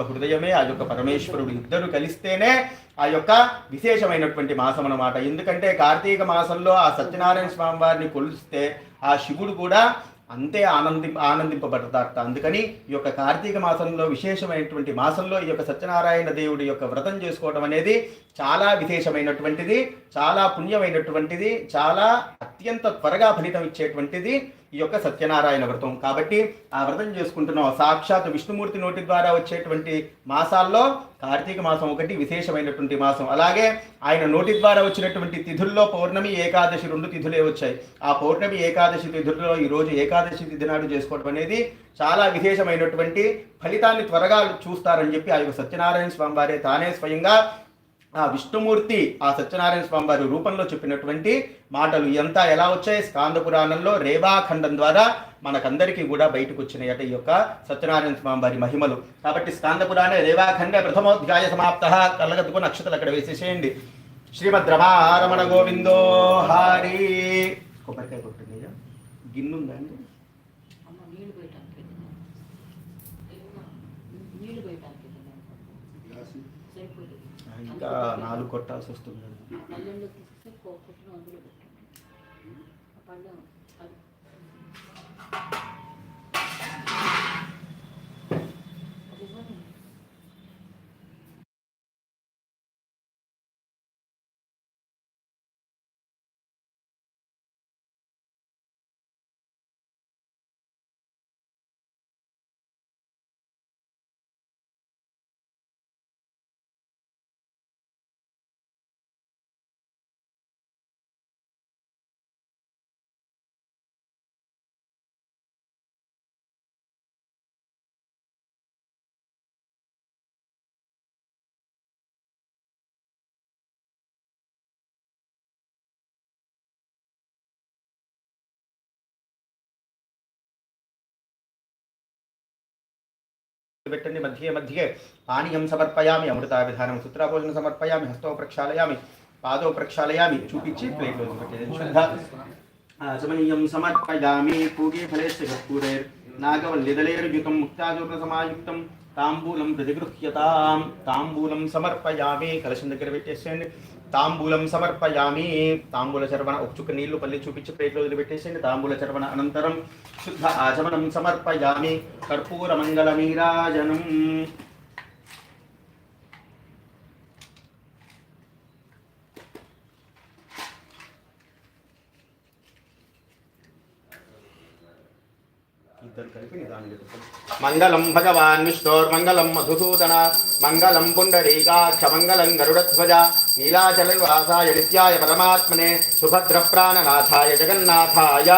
హృదయమే ఆ యొక్క పరమేశ్వరుడు ఇద్దరు కలిస్తేనే ఆ యొక్క విశేషమైనటువంటి మాసం అన్నమాట. ఎందుకంటే కార్తీక మాసంలో ఆ సత్యనారాయణ స్వామి వారిని కొలిస్తే ఆ శివుడు కూడా అంతే ఆనందింపబడతారట. అందుకని ఈ యొక్క కార్తీక మాసంలో విశేషమైనటువంటి మాసంలో ఈ యొక్క సత్యనారాయణ దేవుడి యొక్క వ్రతం చేసుకోవడం అనేది చాలా విశేషమైనటువంటిది, చాలా పుణ్యమైనటువంటిది, చాలా అత్యంత త్వరగా ఫలితం ఇచ్చేటువంటిది ఈ యొక్క సత్యనారాయణ వ్రతం. కాబట్టి ఆ వ్రతం చేసుకుంటున్నాం. సాక్షాత్ విష్ణుమూర్తి నోటి ద్వారా వచ్చేటువంటి మాసాల్లో కార్తీక మాసం ఒకటి విశేషమైనటువంటి మాసం. అలాగే ఆయన నోటి ద్వారా వచ్చినటువంటి తిథుల్లో పౌర్ణమి, ఏకాదశి 2 తిథులే వచ్చాయి. ఆ పౌర్ణమి, ఏకాదశి తిథుల్లో ఈరోజు ఏకాదశి తిథి నాడు చేసుకోవడం అనేది చాలా విశేషమైనటువంటి ఫలితాన్ని త్వరగా చూస్తారని చెప్పి ఆ యొక్క సత్యనారాయణ స్వామి వారే తానే స్వయంగా ఆ విష్ణుమూర్తి ఆ సత్యనారాయణ స్వామి వారి రూపంలో చెప్పినటువంటి మాటలు ఇదంతా ఎలా వచ్చాయి? స్కాంద పురాణంలో రేవాఖండం ద్వారా మనకందరికీ కూడా బయటకు వచ్చినాయట ఈ యొక్క సత్యనారాయణ స్వామి వారి మహిమలు. కాబట్టి స్కాంద పురాణ రేవాఖండ ప్రథమోధ్యాయ సమాప్త. కళ్ళగద్దుకు నక్షత్రాలు అక్కడ వేసేసేయండి. శ్రీమద్ రమారమణ గోవిందో హారి. కొబ్బరికాయ కొట్టింది గిన్నుందా అండి? ఇంకా 4 కొట్టాల్సి వస్తుంది. పెట్టండి. మధ్య మధ్యే పానీయం సమర్పయామి, అమృతా విధానం సూత్రాభోజనం సమర్పయామి, హస్తో ప్రక్షాళయామి, పాదో ప్రక్షాళయామి చూపించి ప్లేట్లో పెట్టేది. శుద్ధ ఆచమనీయం సమర్పయామి. పూగే ఫలేస్య కర్పూరైర్ నాగవల్లిదలైర్యుతం ముక్తాచూర్ణ సమాయుక్తం తాంబూలం ప్రతిగృహ్యతాం. తాంబూలం సమర్పయామి. కలశం దగ్గర పెట్టేసేయండి. తాంబూలం సమర్పయామి. తాంబూల చర్వణ ఒక చుక్క నీళ్లు పల్లి చూపించి ప్లేట్లో వదిలిపెట్టేసేయండి. తాంబూల చర్వణ అనంతరం శుద్ధ ఆచమనం సమర్పయామి. కర్పూర మంగళ నీరాజనం. మంగళం భగవాన్ విష్ణోర్మంగళం మధుసూదన మంగళం పుండరీకాక్ష మంగళం గరుడధ్వజ నీలాచలనివాసాయ నిత్యాయ పరమాత్మనే సుభద్ర ప్రాణనాథాయ జగన్నాథాయ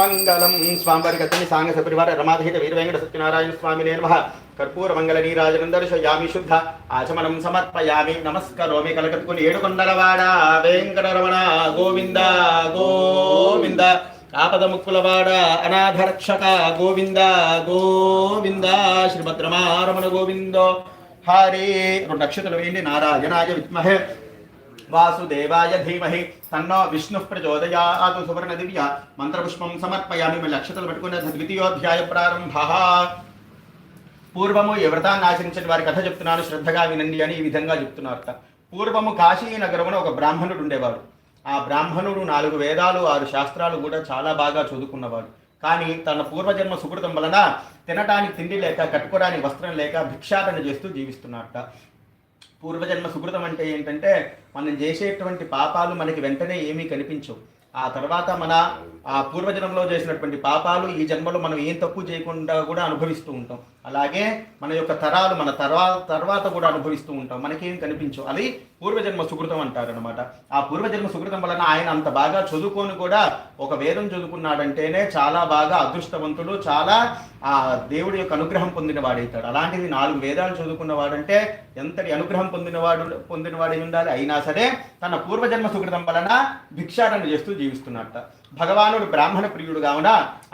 మంగళం. స్వామివారికి అతని సాంగ సపరివార రమాధీత వీరవేంకట సత్యనారాయణ స్వామినే నమః. కర్పూర మంగళ నీరాజనం దర్శయామి. శుద్ధ ఆచమనం సమర్పయామి. నమస్కరోమి. కలకత్తుకుని ఏడుకొండలవాడ వెంకటరమణ గోవింద గోవింద. ఆపద ముక్కులవాడ అనాథరక్షక గోవింద గోవింద. శ్రీభద్రమారమణ గోవిందో హరి. 2 నక్షత్రాలు వేయండి. నారాయణాయ విద్మహే వాసుదేవాయ ధీమహి తన్నో విష్ణు ప్రచోదయాత్. సువర్ణ దివ్య మంత్రపుష్పం సమర్పయామి. మళ్ళీ నక్షత్రాలు పెట్టుకున్న ద్వితీయోధ్యాయ ప్రారంభ. పూర్వము ఈ వ్రతాన్ని ఆచరించిన వారి కథ చెప్తున్నాను, శ్రద్ధగా వినండి అని ఈ విధంగా చెప్తున్నారట. పూర్వము కాశీ నగరమున ఒక బ్రాహ్మణుడు ఉండేవాడు. ఆ బ్రాహ్మణుడు 4 వేదాలు 6 శాస్త్రాలు కూడా చాలా బాగా చదువుకున్నవాడు. కానీ తన పూర్వజన్మ సుకృతం వలన తినటానికి తిండి లేక, కట్టుకోవడానికి వస్త్రం లేక భిక్షాటన చేస్తూ జీవిస్తున్నట్ట. పూర్వజన్మ సుకృతం అంటే ఏంటంటే మనం చేసేటువంటి పాపాలు మనకి వెంటనే ఏమీ కనిపించవు. ఆ తర్వాత మన ఆ పూర్వజన్మలో చేసినటువంటి పాపాలు ఈ జన్మలో మనం ఏం తప్పు చేయకుండా కూడా అనుభవిస్తూ ఉంటాం. అలాగే మన యొక్క తరాలు మన తర్వాత కూడా అనుభవిస్తూ ఉంటాం, మనకేం కనిపించవు. అది పూర్వజన్మ సుకృతం అంటారనమాట. ఆ పూర్వజన్మ సుకృతం వలన ఆయన అంత బాగా చదువుకొని కూడా ఒక వేదం చదువుకున్నాడంటేనే చాలా బాగా అదృష్టవంతుడు, చాలా ఆ దేవుడి యొక్క అనుగ్రహం పొందిన వాడవుతాడు. అలాంటిది 4 వేదాలు చదువుకున్నవాడంటే ఎంతటి అనుగ్రహం పొందినవాడై ఉండాలి. అయినా సరే తన పూర్వజన్మ సుకృతం వలన భిక్షాటన చేస్తూ జీవిస్తున్నట్ట. భగవానుడు బ్రాహ్మణ ప్రియుడు కావున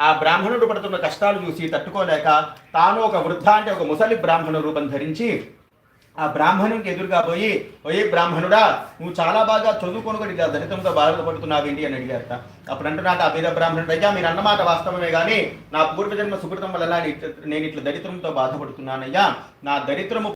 ఆ బ్రాహ్మణుడు పడుతున్న కష్టాలు చూసి తట్టుకోలేక తాను ఒక వృద్ధ అంటే ఒక ముసలి బ్రాహ్మణ రూపం ధరించి ఆ బ్రాహ్మణునికి ఎదురుగా పోయి, ఓయే బ్రాహ్మణుడా, నువ్వు చాలా బాగా చదువుకొని కూడా ఇలా దళితంతో బాధపడుతున్నావేంటి అని అడిగారట. అప్పుడు అంటున్నాడు ఆ బీద బ్రాహ్మణుడు, అయ్యా మీరు అన్నమాట వాస్తవమే కానీ నా పూర్వజన్మ సుకృతం వల్ల నేను ఇట్లా దరిద్రంతో బాధపడుతున్నానయ్యా. నా దరిద్రము